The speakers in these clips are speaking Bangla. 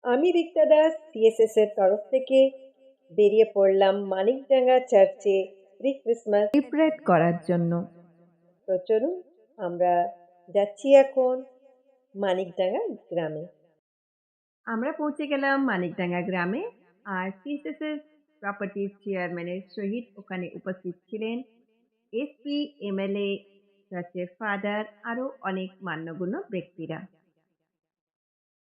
আমি রিক্তা দাস সিএসএস এর তরফ থেকে বেরিয়ে পড়লাম মানিকডাঙ্গা চার্চে প্রি ক্রিসমাস সেলিব্রেট করার জন্য। তো চলুন আমরা যাচ্ছি এখন মানিকডাঙ্গা গ্রামে। আমরা পৌঁছে গেলাম মানিকডাঙ্গা গ্রামে, আর সিএসএস প্রপার্টির চেয়ারম্যানের সহিত ওখানে উপস্থিত ছিলেন এসপি, এমএলএ, চার্চের ফাদার, আরো অনেক মান্যগণ্য ব্যক্তিরা।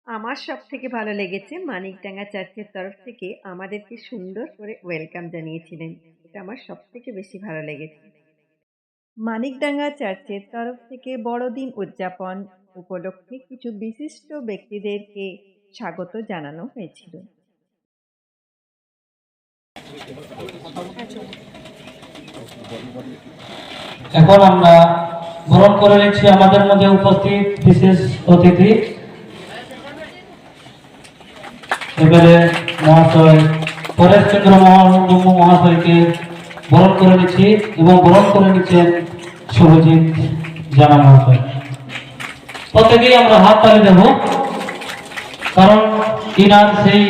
আমার সব থেকে ভালো লেগেছে মানিকডাঙ্গা চার্চের তরফ থেকে আমাদেরকে সুন্দর করে ওয়েলকাম জানিয়েছিলেন। এটা আমার সব থেকে বেশি ভালো লেগেছে। মানিকডাঙ্গা চার্চের তরফ থেকে বড়দিন উদযাপন উপলক্ষে কিছু বিশিষ্ট ব্যক্তিদেরকে স্বাগত জানানো হয়েছিল। এখন আমরা গ্রহণ করে নিচ্ছি আমাদের মধ্যে উপস্থিত বিশেষ অতিথি এবারে মহাশয় পরেশ চন্দ্র মহাশয়কে বরণ করে নিচ্ছি এবং বরণ করে নিচ্ছেন শুভজিৎ জানা মহাশয়। প্রত্যেকেই আমরা হাত তালি দেব, কারণ ইনার সেই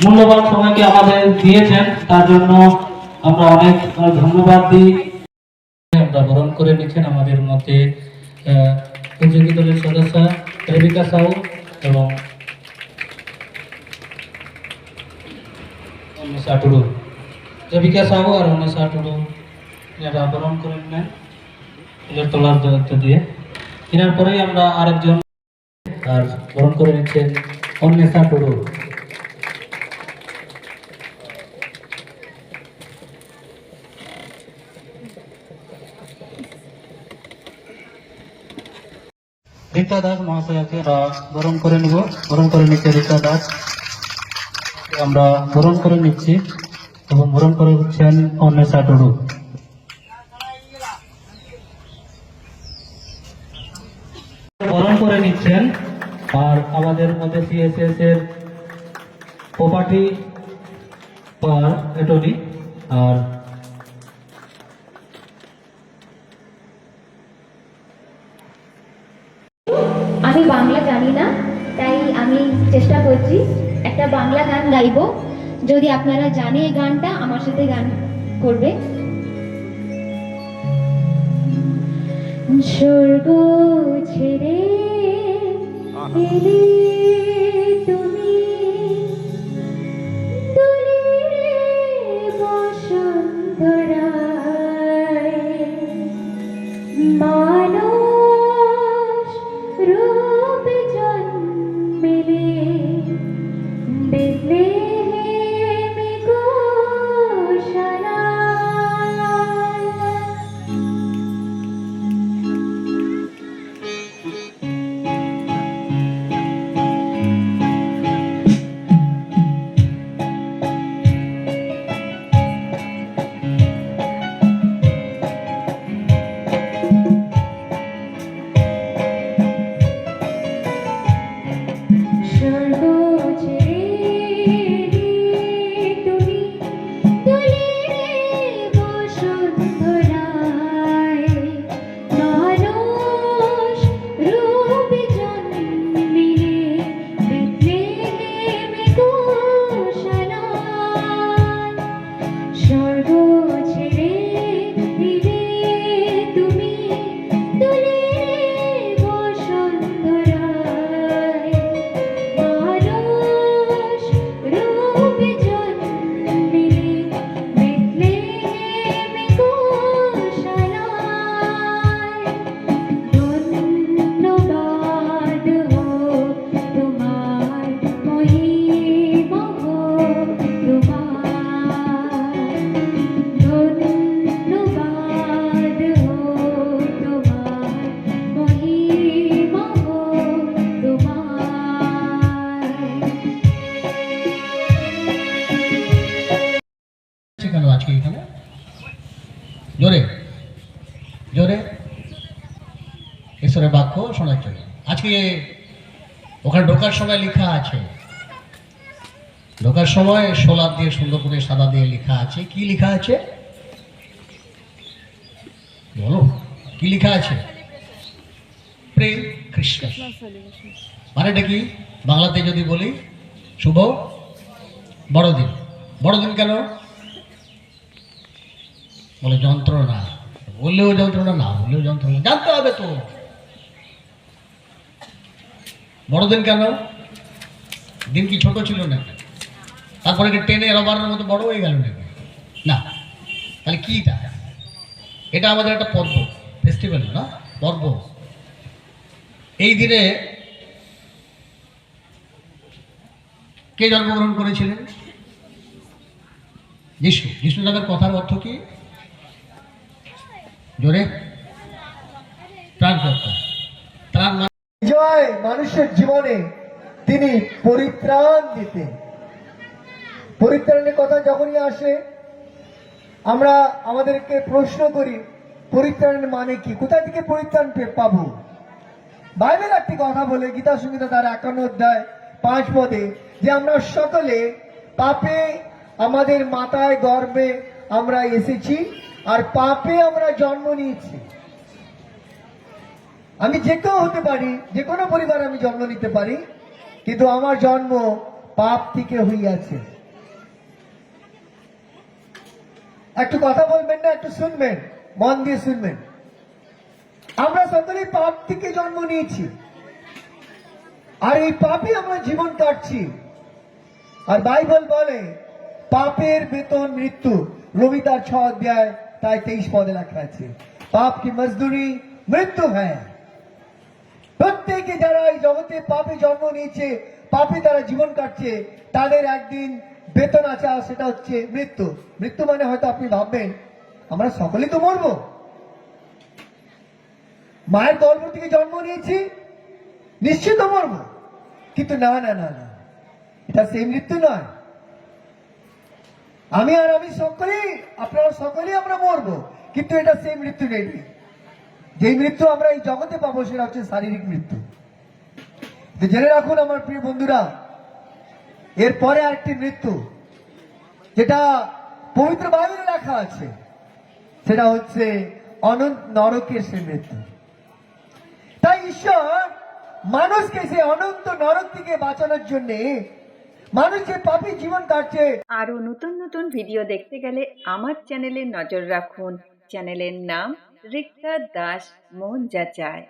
মূল্যবান সময়কে আমাদের দিয়েছেন, তার জন্য আমরা অনেক ধন্যবাদ দিই। আমরা বরণ করে নিচ্ছেন আমাদের মধ্যে প্রতিযোগী দলের সদস্য রেবিকা সাউ এবং অন্বেষা টুডু। রেবিকা সাহু আর অন্বেষা টুডু এরা বরণ করে নেন এদের তোলার দায়িত্ব দিয়ে। এনার পরেই আমরা আরেকজন আর বরণ করে নিচ্ছেন অন্বেষা টুডু। রিতা দাস মহাশয়কে বরণ করে নিব, বরণ করে নিচ্ছে রিতা দাস, আমরা বরণ করে নিচ্ছি এবং বরণ করে নিচ্ছেন অন্বেষা টুডু। বরণ করে নিচ্ছেন আর আমাদের মধ্যে সিএসএস এর প্রপার্টি অ্যাটর্নি আর আমি বাংলা জানি না, তাই আমি চেষ্টা করছি একটা বাংলা গান গাইবো। যদি আপনারা জানে এই গানটা, আমার সাথে গান করবে। স্বর্গ ছেড়ে এলে তুমি, দুলিরে বসন্তরায়, মানুষ রূপে জন্মেলে বেথলেহেমে গোশালায়। স্বর্গ ছেড়ে তুমি, দুলিরে বসন্তরায়, মানুষ রূপে জন্মিলে বেথলেহেমে গোশালায়। স্বর্গ ছেড়ে দিলে তুমি, দুলিরে বসন্তরায়, মানুষ রূপে জন্মিলে বেথলেহেমে গোশালায়। ধন্যবাদ হোক তোমার, মহিমা হোক তোমার, ধন্যবাদ হোক তোমার, মহিমা হোক তোমার। কেন আজকে এখানে জোরে জোরে ঈশ্বরের বাক্য শোনার জন্য আজকে ওখানে ঢোকার সময় লেখা আছে, ঢোকার সময় সোলার দিয়ে সুন্দর করে সাদা দিয়ে লেখা আছে। কি লেখা আছে বলো, কি লেখা আছে? প্রেম খ্রিস্টমাস। মানেটা কি বাংলাতে যদি বলি? শুভ বড়দিন। বড়দিন কেন? বলে যন্ত্রণা, বললেও যন্ত্রণা, না বললেও যন্ত্রণা, জানতে হবে তো। বড়দিন কেন? দিন কি ছোট ছিল নাকি? তারপরে কি টেনে রবারের মতো বড় হয়ে গেল নাকি? না। তাহলে কি এটা? এটা আমাদের একটা পর্ব, ফেস্টিভ্যাল না, পর্ব। এই দিনে কে জন্মগ্রহণ করেছিলেন? যিশু। যিশু নামের কথার অর্থ কি? জোরে, ত্রাণকর্তা। ত্রাণ জয় মানুষের জীবনে তিনি পরিত্রাণ দিতেন। পরিত্রাণের কথা যখনই আসে আমরা আমাদেরকে প্রশ্ন করি পরিত্রাণের মানে কি, কোথা থেকে পরিত্রাণ পাবো? বাইবেল একটি কথা বলে, গীতা সংহিতা তার 51 অধ্যায় 5 পদে, যে আমরা সকলে পাপে আমাদের মাথায় গর্ভে আমরা এসেছি আর পাপে আমরা জন্ম নিয়েছি। আমি যে কেউ হতে পারি, যে কোনো পরিবারে আমি জন্ম নিতে পারি, কিন্তু আমার জন্ম পাপ থেকে হইয়াছে। একটু কথা বলবেন না, একটু শুনবেন, মন দিয়ে শুনবেন। আমরা সকলেই পাপ থেকে জন্ম নিয়েছি আর এই পাপে আমরা জীবন কাটছি। আর বাইবেল বলে পাপের বেতন মৃত্যু। রোমী তার 6 অধ্যায় তাই 23 পদে লেখা আছে, পাপ কি মজদুরি মৃত্যু হ্যাঁ। প্রত্যেকে যারা এই জগতে পাপে জন্ম নিয়েছে, পাপে তারা জীবন কাটছে, তাদের একদিন বেতন আছে, আর সেটা হচ্ছে মৃত্যু। মৃত্যু মানে হয়তো আপনি ভাববেন আমরা সকলেই তো মরবো, মায়ের গর্ভ থেকে জন্ম নিয়েছি, নিশ্চিত মরবো। কিন্তু না না না না, এটা সেই মৃত্যু নয়। আমি আর আমি সকলেই, আপনারা সকলেই আমরা মরবো, কিন্তু এটা সেই মৃত্যু নেই। যে মৃত্যু আমরা এই জগতে পাবো সেটা হচ্ছে শারীরিক মৃত্যু। জেনে রাখুন আমার প্রিয় বন্ধুরা, এরপরে আরেকটি মৃত্যু যেটা পবিত্র বাইবেলে লেখা আছে, সেটা হচ্ছে অনন্ত নরকের সে মৃত্যু। তাই ঈশ্বর মানুষকে সে অনন্ত নরক থেকে বাঁচানোর জন্য, মানুষ যে পাপী জীবন কাটছে। আরও নতুন নতুন ভিডিও দেখতে গেলে আমার চ্যানেলে নজর রাখুন। চ্যানেলের নাম রিক্তা দাস মন যা চায়।